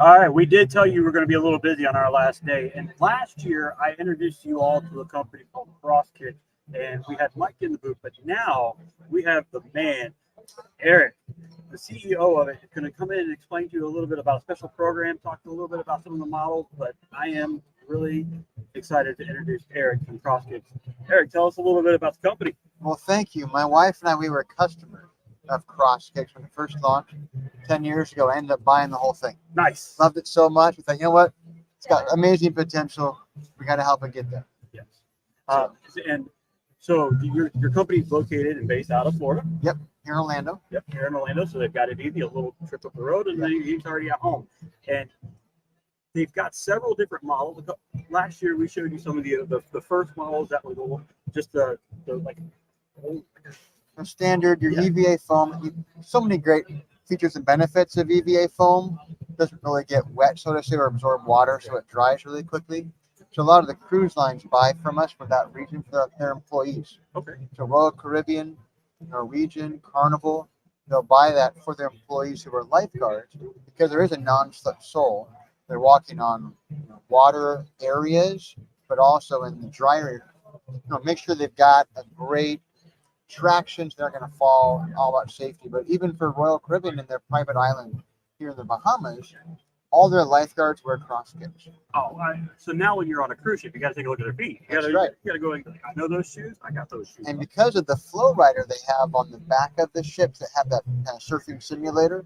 All right, we did tell you we're going to be a little busy on our last day. And last year, I introduced you all to a company called Crosskix, and we had Mike in the booth. But now we have the man, Eric, the CEO of it, going to come in and explain to you a little bit about a special program, talk a little bit about some of the models. But I am really excited to introduce Eric from Crosskix. Eric, tell us a little bit about the company. Well, thank you. My wife and I, we were customers of Crosskix when it first launched 10 years ago. I ended up buying the whole thing. Nice. Loved it so much. We thought, you know what? It's got amazing potential. We got to help it get there. Yes. And so your company's located and based out of Florida. Yep, here in Orlando. Yep, here in Orlando. So they've got it easy, a little trip up the road, and then he's already at home. And they've got several different models. Last year we showed you some of the first models that were just the like The standard, your EVA foam. So many great features and benefits of EVA foam. Doesn't really get wet, so to say, or absorb water, so it dries really quickly. So a lot of the cruise lines buy from us for that reason for their employees. Okay. So Royal Caribbean, Norwegian, Carnival, they'll buy that for their employees who are lifeguards because there is a non-slip sole. They're walking on water areas, but also in the drier. Make sure they've got a great traction, so they're going to fall, all about safety. But even for Royal Caribbean in their private island here in the Bahamas, all their lifeguards wear Crosskix. Oh, so now when you're on a cruise ship, you got to take a look at their feet. You That's right. You got to go and I know those shoes. I got those shoes. And because of the flow rider they have on the back of the ships that have that kind of surfing simulator,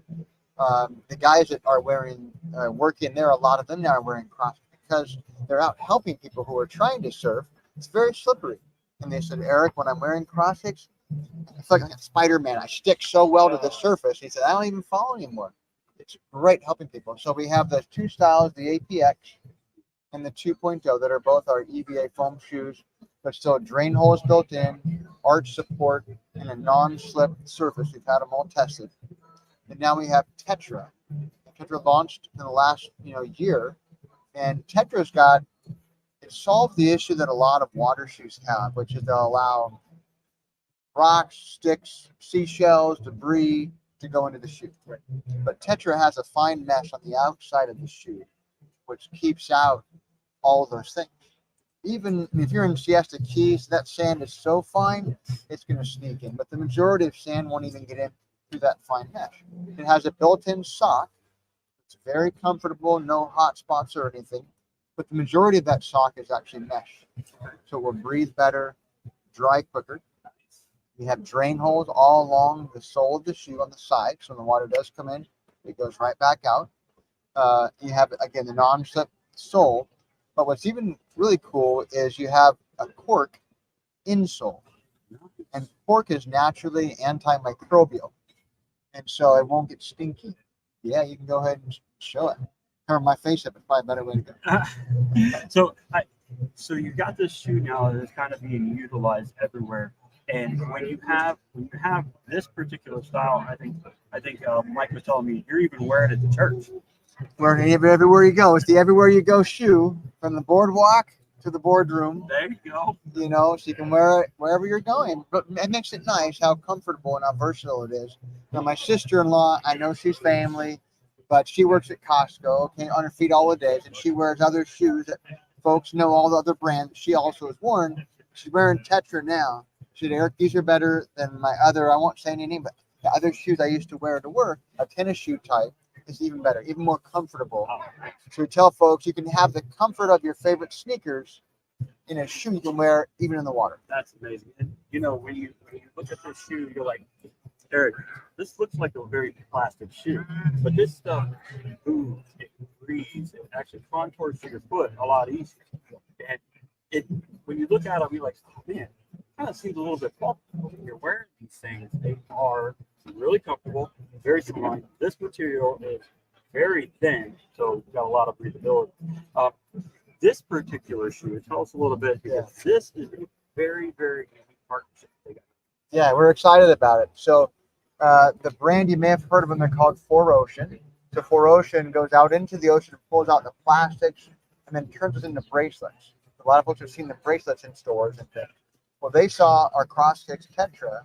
the guys that are working there, a lot of them now are wearing Crosskix because they're out helping people who are trying to surf. It's very slippery. And they said, Eric, when I'm wearing Crosskix, I feel like Spider-Man. I stick so well to the surface. He said, I don't even fall anymore. It's great helping people. So we have those two styles, the APX and the 2.0, that are both our EVA foam shoes, but still drain holes built in, arch support, and a non-slip surface. We've had them all tested. And now we have Tetra. Tetra launched in the last year, and Tetra's it solved the issue that a lot of water shoes have, which is they'll allow rocks, sticks, seashells, debris to go into the shoe. But Tetra has a fine mesh on the outside of the shoe, which keeps out all those things. Even if you're in Siesta Keys, that sand is so fine, it's going to sneak in. But the majority of sand won't even get in through that fine mesh. It has a built-in sock. It's very comfortable, no hot spots or anything. But the majority of that sock is actually mesh. So it will breathe better, dry quicker. You have drain holes all along the sole of the shoe on the side. So when the water does come in, it goes right back out. You have, again, the non-slip sole. But what's even really cool is you have a cork insole. And cork is naturally antimicrobial. And so it won't get stinky. Yeah, you can go ahead and show it. Cover my face up. It's probably a better way to go. So you got this shoe now that is kind of being utilized everywhere. And when you have this particular style, I think Mike was telling me you're even wearing it to church. Wearing it everywhere you go. It's the everywhere you go shoe, from the boardwalk to the boardroom. There you go. So you can wear it wherever you're going. But it makes it nice how comfortable and how versatile it is. Now my sister-in-law, I know she's family, but she works at Costco, on her feet all the days, and she wears other shoes that folks know, all the other brands she also has worn. She's wearing Tetra now. She said, Eric, these are better than my other, I won't say any name, but the other shoes I used to wear to work, a tennis shoe type, is even better, even more comfortable. So we tell folks you can have the comfort of your favorite sneakers in a shoe you can wear even in the water. That's amazing. And when you look at this shoe, you're like, Eric, this looks like a very plastic shoe, but this stuff moves, it breathes, it actually contours to your foot a lot easier. And when you look at them, you're like, oh man, kind of seems a little bit bumpy. When you're wearing these things, they are really comfortable, very strong. This material is very thin, so you've got a lot of breathability. This particular shoe, tell us a little bit, because this is a very, very unique partnership they got. Yeah, we're excited about it. So the brand, you may have heard of them, they're called 4Ocean. So 4Ocean goes out into the ocean, pulls out the plastics, and then turns it into bracelets. A lot of folks have seen the bracelets in stores and things. Well, they saw our Crosskix Tetra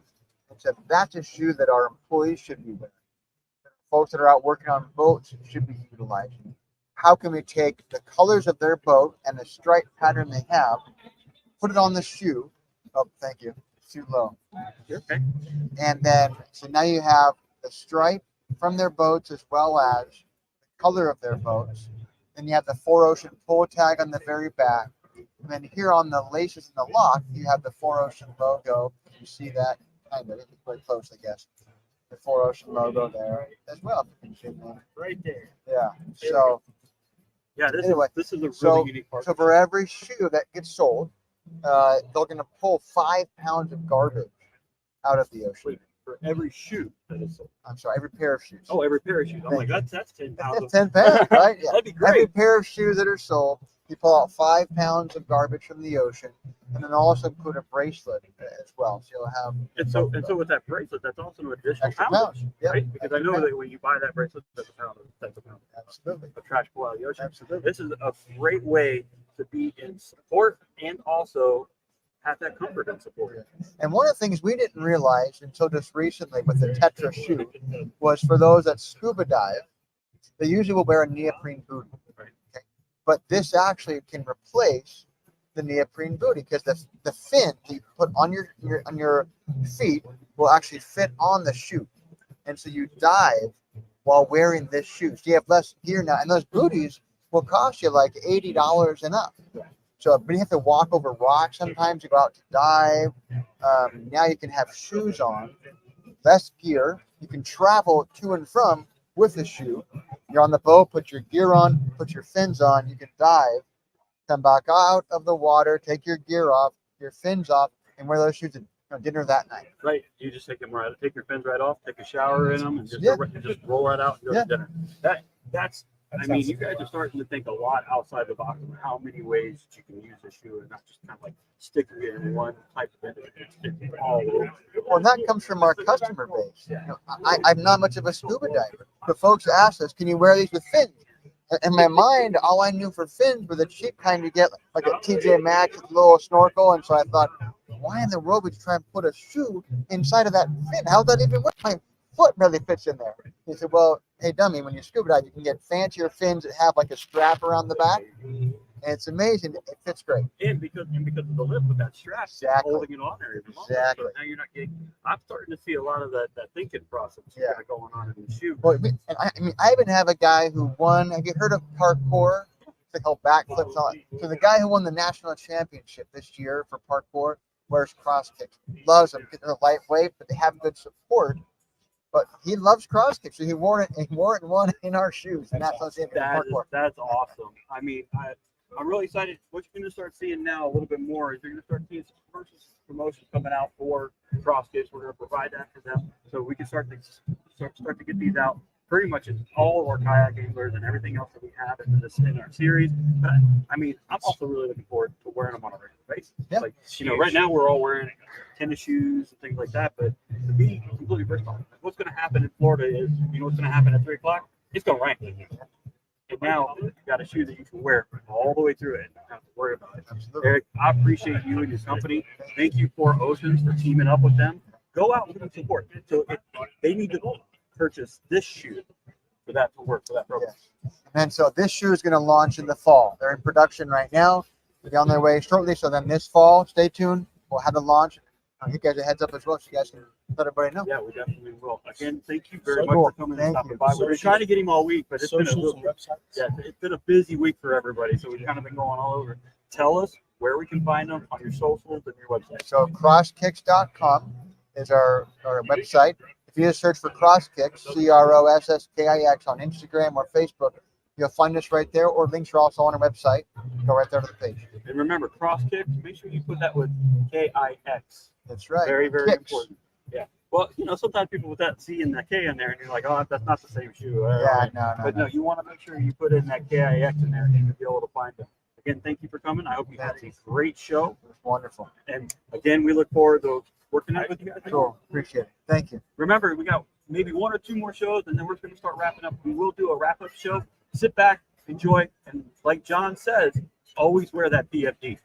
and said, that's a shoe that our employees should be wearing. Folks that are out working on boats should be utilizing. how can we take the colors of their boat and the stripe pattern they have, put it on the shoe. Oh, thank you. It's too low. Okay. And then, so now you have the stripe from their boats as well as the color of their boats. Then you have the 4Ocean pull tag on the very back. And then here on the laces and the lock, you have the 4Ocean logo. You see that? Kind of. It's very close, I guess. The 4Ocean logo there as well. Right there. Yeah. So, Yeah, this anyway, is a really so, unique part. so for every shoe that gets sold, they're going to pull 5 pounds of garbage out of the ocean. Wait, for every shoe that is sold. I'm sorry, every pair of shoes. Oh, every pair of shoes. I'm like, that's 10 pounds. That's 10 pounds, right? Yeah. That'd be Every great. pair of shoes that are sold, you pull out 5 pounds of garbage from the ocean, and then also include a bracelet as well. So you'll have. And so with that bracelet, that's also an additional Extra poundage, pounds. Yep. right? Because I know that when you buy that bracelet, that's a pound. Absolutely. Of trash pull out of the ocean. Absolutely. This is a great way to be in support and also have that comfort and support. And one of the things we didn't realize until just recently with the Tetra shoe was for those that scuba dive, they usually will wear a neoprene boot. Right. Okay? But this actually can replace the neoprene booty because the fin that you put on your feet will actually fit on the shoe. And so you dive while wearing this shoe. So you have less gear now. And those booties will cost you like $80 and up. So, but you have to walk over rocks sometimes to go out to dive. Now you can have shoes on, less gear. You can travel to and from with the shoe. You're on the boat, put your gear on, put your fins on. You can dive, come back out of the water, take your gear off, your fins off, and wear those shoes at dinner that night. Right. You just take them right, take your fins right off, take a shower in them, and just, Yeah. just roll right out and go Yeah. to dinner. That's I mean, you guys are starting to think a lot outside the box of how many ways that you can use the shoe and not just kind of like sticking it in one type of thing. It's all over. Well, that comes from our customer base. You know, I'm not much of a scuba diver, but folks ask us, can you wear these with fins? In my mind, all I knew for fins were the cheap kind you get, like a TJ Maxx with a little snorkel. And so I thought, why in the world would you try and put a shoe inside of that fin? How'd that even work? My foot barely fits in there. He said, well, hey, dummy, when you scuba dive, you can get fancier fins that have like a strap around the back. And it's amazing. It fits great. And because of the lip with that strap, Exactly. holding it on there even longer. Exactly. So now you're not getting. I'm starting to see a lot of that thinking process going on in the shoe. Well, and I mean, I even have a guy who won. Have you heard of parkour? It's called backflips on. So the guy who won the national championship this year for parkour wears Crosskix. Loves them because they're lightweight, but they have good support. But he loves Crosskix, so he wore it and won in our shoes. And that's what's in parkour. That's awesome. I mean, I'm really excited. What you're going to start seeing now a little bit more is you're going to start seeing some commercials, promotions coming out for Crosskix. We're going to provide that for them so we can start to get these out pretty much in all of our kayak anglers and everything else that we have in our series. But I mean, I'm also really looking forward to wearing them on a regular basis. Yeah. Like, right now we're all wearing tennis shoes and things like that, but to be completely versatile, what's going to happen in Florida is, what's going to happen at 3 o'clock? It's going to rain. And now you've got a shoe that you can wear all the way through it and not have to worry about it. Absolutely. Eric, I appreciate you and your company. Thank you for Oceans for teaming up with them. Go out and give them support. So they need to purchase this shoe for that to work for that program. Yes. And so this shoe is going to launch in the fall. They're in production right now. They'll be on their way shortly. So then this fall, stay tuned. We'll have the launch. I'll give you guys a heads up as well so you guys can let everybody know. Yeah, we definitely will. Again, thank you very So much cool. for coming and Thank stopping you. by. We've been trying to get him all week, but it's websites. been a busy week for everybody. So we've kind of been going all over. Tell us where we can find them on your socials and your website. So crosskix.com is our website. If you just search for Crosskix, Crosskix on Instagram or Facebook, you'll find us right there, or links are also on our website. Go right there to the page. And remember, Crosskix, make sure you put that with Kix. That's right. Very, very Kicks. important. Yeah. Well, sometimes people with that C and that K in there, and you're like, oh, that's not the same shoe. Yeah, no. But no, you want to make sure you put in that Kix in there, and you'll be able to find them. Again, thank you for coming. I hope you had a great show. It was wonderful. And again, we look forward to working out with you guys. Cool. Appreciate it. Thank you. Remember, we got maybe 1 or 2 more shows, and then we're going to start wrapping up. We will do a wrap-up show. Sit back, enjoy, and like John says, always wear that PFD.